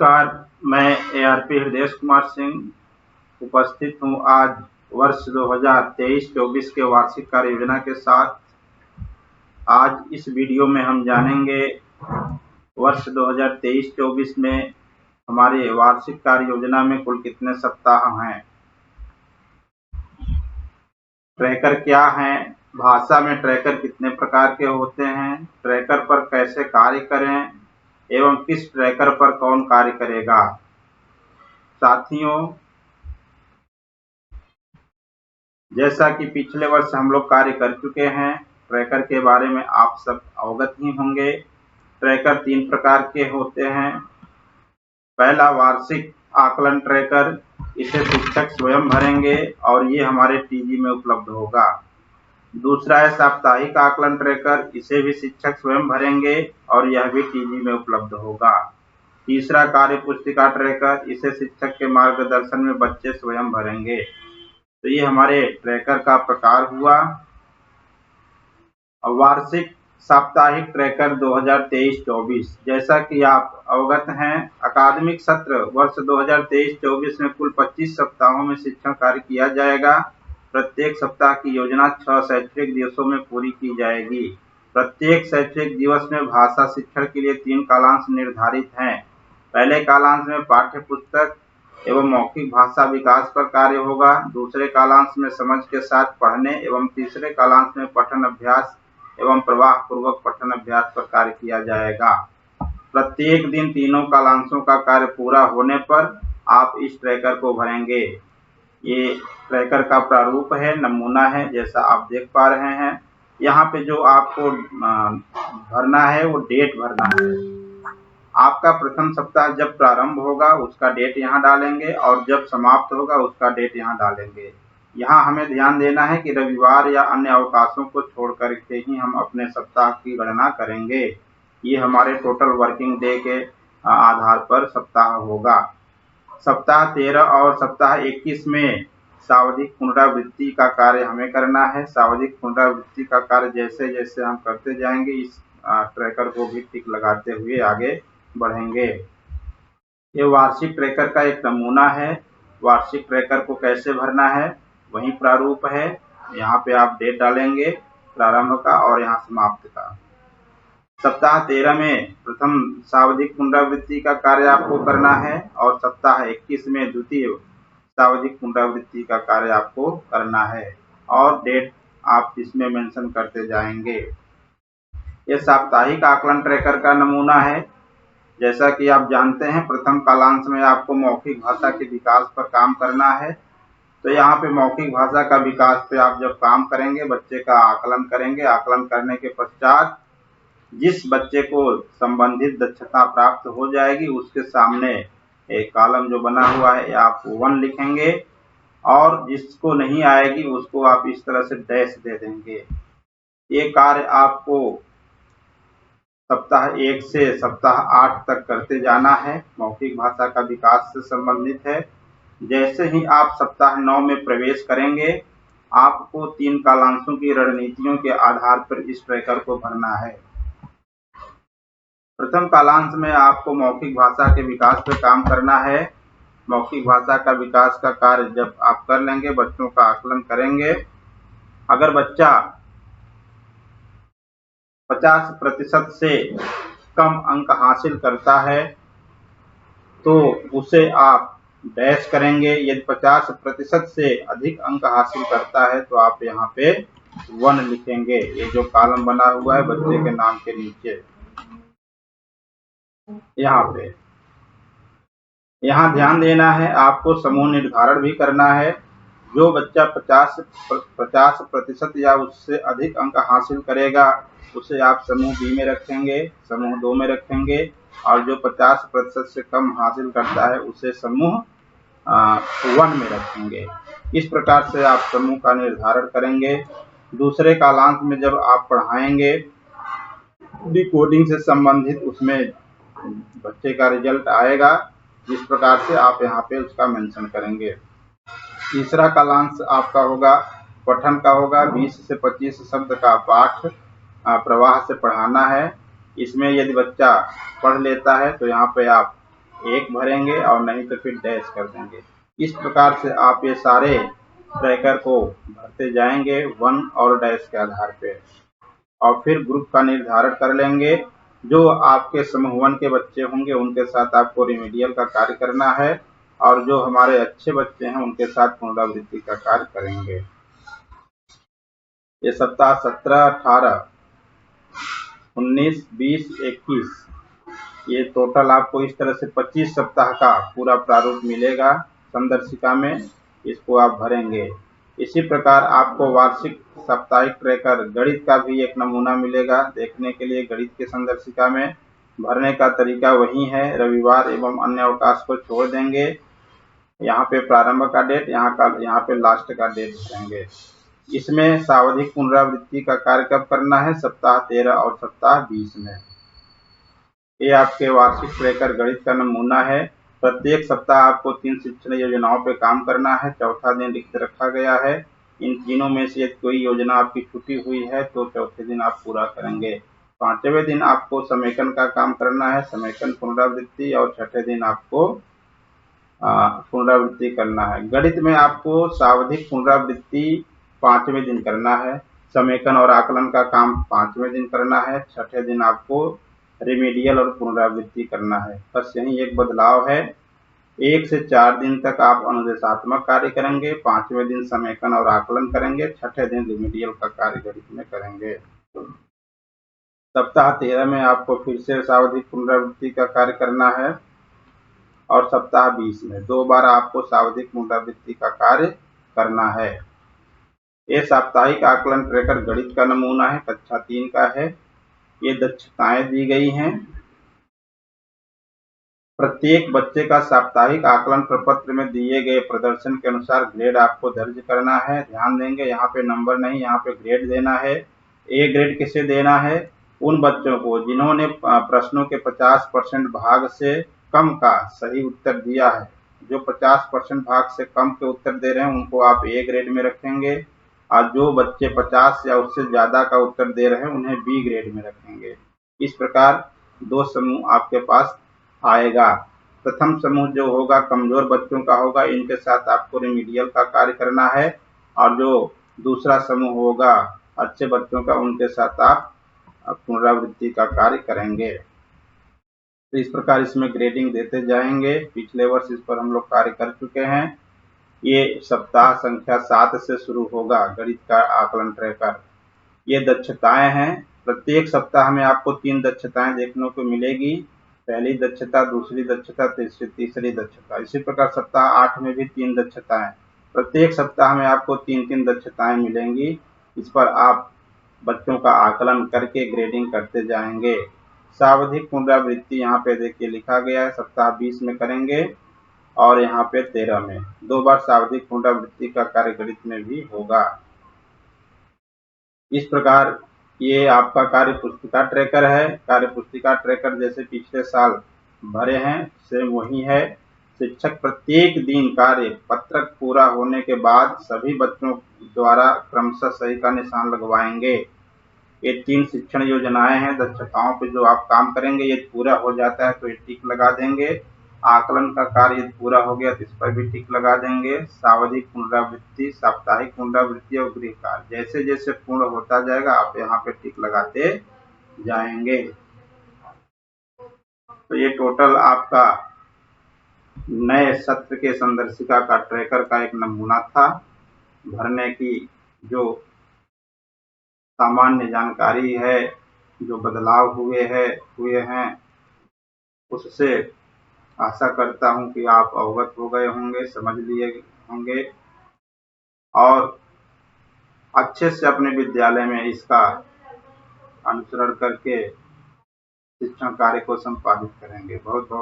नमस्कार, मैं ARP हृदय कुमार सिंह उपस्थित हूँ आज वर्ष 2023-24 के वार्षिक कार्य योजना के साथ। आज इस वीडियो में हम जानेंगे वर्ष 2023-24 में हमारे वार्षिक कार्य योजना में कुल कितने सप्ताह हैं, ट्रैकर क्या हैं, भाषा में ट्रैकर कितने प्रकार के होते हैं, ट्रैकर पर कैसे कार्य करें एवं किस ट्रैकर पर कौन कार्य करेगा। साथियों, जैसा कि पिछले वर्ष हम लोग कार्य कर चुके हैं, ट्रैकर के बारे में आप सब अवगत ही होंगे। ट्रैकर 3 प्रकार के होते हैं। पहला वार्षिक आकलन ट्रैकर, इसे शिक्षक स्वयं भरेंगे और ये हमारे टीजी में उपलब्ध होगा। दूसरा है साप्ताहिक आकलन ट्रैकर, इसे भी शिक्षक स्वयं भरेंगे और यह भी टीजी में उपलब्ध होगा। तीसरा कार्य पुस्तिका ट्रैकर, इसे शिक्षक के मार्गदर्शन में बच्चे स्वयं भरेंगे। तो ये हमारे ट्रैकर का प्रकार हुआ। वार्षिक साप्ताहिक ट्रैकर 2023-24, जैसा कि आप अवगत हैं, अकादमिक सत्र वर्ष 2023-24 में कुल 25 सप्ताहों में शिक्षण कार्य किया जाएगा। प्रत्येक सप्ताह की योजना 6 शैक्षणिक दिवसों में पूरी की जाएगी। प्रत्येक शैक्षणिक दिवस में भाषा शिक्षण के लिए 3 कालांश निर्धारित हैं। पहले कालांश में पाठ्य पुस्तक एवं मौखिक भाषा विकास पर कार्य होगा, दूसरे कालांश में समझ के साथ पढ़ने एवं तीसरे कालांश में पठन अभ्यास एवं प्रवाह पूर्वक पठन अभ्यास पर कार्य किया जाएगा। प्रत्येक दिन तीनों कालांशों का कार्य पूरा होने पर आप इस ट्रैकर को भरेंगे। ये ट्रैकर का प्रारूप है, नमूना है, जैसा आप देख पा रहे हैं। यहाँ पे जो आपको भरना है वो डेट भरना है। आपका प्रथम सप्ताह जब प्रारंभ होगा उसका डेट यहाँ डालेंगे और जब समाप्त होगा उसका डेट यहाँ डालेंगे। यहाँ हमें ध्यान देना है कि रविवार या अन्य अवकाशों को छोड़ करके ही हम अपने सप्ताह की गणना करेंगे। ये हमारे टोटल वर्किंग डे के आधार पर सप्ताह होगा। सप्ताह 13 और सप्ताह 21 में सावधिक पुनरावृत्ति का कार्य हमें करना है। सावधिक पुनरावृत्ति का कार्य जैसे जैसे हम करते जाएंगे, इस ट्रैकर को भी टिक लगाते हुए आगे बढ़ेंगे। ये वार्षिक ट्रैकर का एक नमूना है। वार्षिक ट्रैकर को कैसे भरना है वही प्रारूप है। यहाँ पे आप डेट डालेंगे प्रारंभ का और यहाँ समाप्त का। सप्ताह 13 में प्रथम सावधिक पुनरावृत्ति का कार्य आपको करना है और सप्ताह 21 में द्वितीय सावधिक पुनरावृत्ति का कार्य आपको करना है और डेट आप इसमें मेंशन करते जाएंगे। ये साप्ताहिक आकलन ट्रैकर का नमूना है। जैसा कि आप जानते हैं, प्रथम कालांश में आपको मौखिक भाषा के विकास पर काम करना है। तो यहाँ पे मौखिक भाषा का विकास पे आप जब काम करेंगे, बच्चे का आकलन करेंगे। आकलन करने के पश्चात जिस बच्चे को संबंधित दक्षता प्राप्त हो जाएगी उसके सामने एक कॉलम जो बना हुआ है आप 1 लिखेंगे और जिसको नहीं आएगी उसको आप इस तरह से डैश दे देंगे। ये कार्य आपको सप्ताह 1 से सप्ताह 8 तक करते जाना है। मौखिक भाषा का विकास से संबंधित है। जैसे ही आप सप्ताह 9 में प्रवेश करेंगे, आपको 3 कालांशों की रणनीतियों के आधार पर इस ट्रैकर को भरना है। प्रथम कालांश में आपको मौखिक भाषा के विकास पर काम करना है। मौखिक भाषा का विकास का कार्य जब आप कर लेंगे, बच्चों का आकलन करेंगे। अगर बच्चा 50% से कम अंक हासिल करता है तो उसे आप डैश करेंगे। यदि 50% से अधिक अंक हासिल करता है तो आप यहाँ पे 1 लिखेंगे। ये जो कॉलम बना हुआ है बच्चे के नाम के नीचे, यहाँ पे यहाँ ध्यान देना है। आपको समूह निर्धारण भी करना है। जो बच्चा 50% या उससे अधिक अंक हासिल करेगा उसे आप समूह बी में रखेंगे, समूह 2 में रखेंगे और जो 50% से कम हासिल करता है उसे समूह 1 में रखेंगे। इस प्रकार से आप समूह का निर्धारण करेंगे। दूसरे कालांश में जब आप पढ़ाएंगे, डिकोडिंग से संबंधित उसमें बच्चे का रिजल्ट आएगा, जिस प्रकार से आप यहाँ पे उसका मेंशन करेंगे। तीसरा कालांश आपका होगा पठन का होगा। 20 से 25 शब्द का पाठ प्रवाह से पढ़ाना है। इसमें यदि बच्चा पढ़ लेता है तो यहाँ पे आप 1 भरेंगे और नहीं तो फिर डैश कर देंगे। इस प्रकार से आप ये सारे ट्रैकर को भरते जाएंगे 1 और डैश के आधार पे, और फिर ग्रुप का निर्धारण कर लेंगे। जो आपके समूह 1 के बच्चे होंगे उनके साथ आपको रिमीडियल का कार्य करना है, और जो हमारे अच्छे बच्चे हैं उनके साथ पुनरावृत्ति का कार्य करेंगे। ये सप्ताह 17, 18, 19, 20, 21, ये टोटल आपको इस तरह से 25 सप्ताह का पूरा प्रारूप मिलेगा संदर्शिका में, इसको आप भरेंगे। इसी प्रकार आपको वार्षिक साप्ताहिक ट्रैकर गणित का भी एक नमूना मिलेगा देखने के लिए। गणित के संदर्शिका में भरने का तरीका वही है, रविवार एवं अन्य अवकाश को छोड़ देंगे। यहाँ पे प्रारंभ का डेट, यहाँ पे लास्ट का डेट भरेंगे। इसमें सावधिक पुनरावृत्ति का कार्य कब करना है? सप्ताह 13 और सप्ताह 20 में। ये आपके वार्षिक ट्रैकर गणित का नमूना है। प्रत्येक सप्ताह आपको 3 शिक्षण योजनाओं पे काम करना है। चौथा दिन रिक्त रखा गया है। इन तीनों में से कोई योजना आपकी छुटी हुई है तो चौथे दिन आप पूरा करेंगे। 5वें दिन आपको समेकन का काम करना है, समेकन पुनरावृत्ति, और 6ठे दिन आपको पुनरावृत्ति करना है। गणित में आपको सावधिक पुनरावृत्ति 5वें दिन करना है, समेकन और आकलन का काम 5वें दिन करना है, 6ठे दिन आपको रिमीडियल और पुनरावृत्ति करना है। बस यही एक बदलाव है। 1 से 4 दिन तक आप अनुदेशात्मक कार्य करेंगे, 5वें दिन समेकन और आकलन करेंगे, 6ठे दिन रिमीडियल का कार्य गणित में करेंगे। सप्ताह 13 में आपको फिर से सावधिक पुनरावृत्ति का कार्य करना है, और सप्ताह 20 में 2 बार आपको सावधिक पुनरावृत्ति का कार्य करना है। ये साप्ताहिक आकलन ट्रैकर गणित का नमूना है, कक्षा 3 का है। ये दक्षताएं दी गई हैं। प्रत्येक बच्चे का साप्ताहिक आकलन प्रपत्र में दिए गए प्रदर्शन के अनुसार ग्रेड आपको दर्ज करना है। ध्यान देंगे, यहाँ पे नंबर नहीं, यहाँ पे ग्रेड देना है। ए ग्रेड किसे देना है? उन बच्चों को जिन्होंने प्रश्नों के 50% भाग से कम का सही उत्तर दिया है। जो 50% भाग से कम के उत्तर दे रहे हैं उनको आप ए ग्रेड में रखेंगे, और जो बच्चे 50 या उससे ज्यादा का उत्तर दे रहे हैं उन्हें बी ग्रेड में रखेंगे। इस प्रकार 2 समूह आपके पास आएगा। प्रथम समूह जो होगा कमजोर बच्चों का होगा, इनके साथ आपको रिमीडियल का कार्य करना है, और जो दूसरा समूह होगा अच्छे बच्चों का, उनके साथ आप पुनरावृत्ति का कार्य करेंगे। तो इस प्रकार इसमें ग्रेडिंग देते जाएंगे। पिछले वर्ष इस पर हम लोग कार्य कर चुके हैं। ये सप्ताह संख्या 7 से शुरू होगा गणित का आकलन ट्रैकर। ये दक्षताएं हैं। प्रत्येक सप्ताह में आपको 3 दक्षताएं देखने को मिलेगी, पहली दक्षता, दूसरी दक्षता, तीसरी दक्षता। इसी प्रकार सप्ताह 8 में भी 3 दक्षताएं। प्रत्येक सप्ताह में आपको 3-3 दक्षताएं मिलेंगी। इस पर आप बच्चों का आकलन करके ग्रेडिंग करते जाएंगे। सावधिक पुनरावृत्ति यहाँ पे देखिए लिखा गया है, सप्ताह 20 में करेंगे, और यहाँ पे 13 में 2 बार सावधिक पुनरावृत्ति का कार्य गणित में भी होगा। इस प्रकार ये आपका कार्य पुस्तिका ट्रैकर है। कार्य पुस्तिका ट्रैकर जैसे पिछले साल भरे हैं सेम वही है। शिक्षक प्रत्येक दिन कार्य पत्रक पूरा होने के बाद सभी बच्चों द्वारा क्रमशः सही का निशान लगवाएंगे। ये 3 शिक्षण योजनाएं हैं। दक्षताओं पे जो आप काम करेंगे, ये पूरा हो जाता है तो ये टिक लगा देंगे। आकलन का कार्य पूरा हो गया तो इस पर भी टिक लगा देंगे। सावधिक पुनरावृत्ति, साप्ताहिक पुनरावृत्ति और गृह कार्य जैसे जैसे पूर्ण होता जाएगा आप यहाँ पे टिक लगाते जाएंगे। तो ये टोटल आपका नए सत्र के संदर्शिका का ट्रैकर का एक नमूना था। भरने की जो सामान्य जानकारी है, जो बदलाव हुए हैं, उससे आशा करता हूं कि आप अवगत हो गए होंगे, समझ लिए होंगे, और अच्छे से अपने विद्यालय में इसका अनुसरण करके शिक्षण कार्य को संपादित करेंगे। बहुत बहुत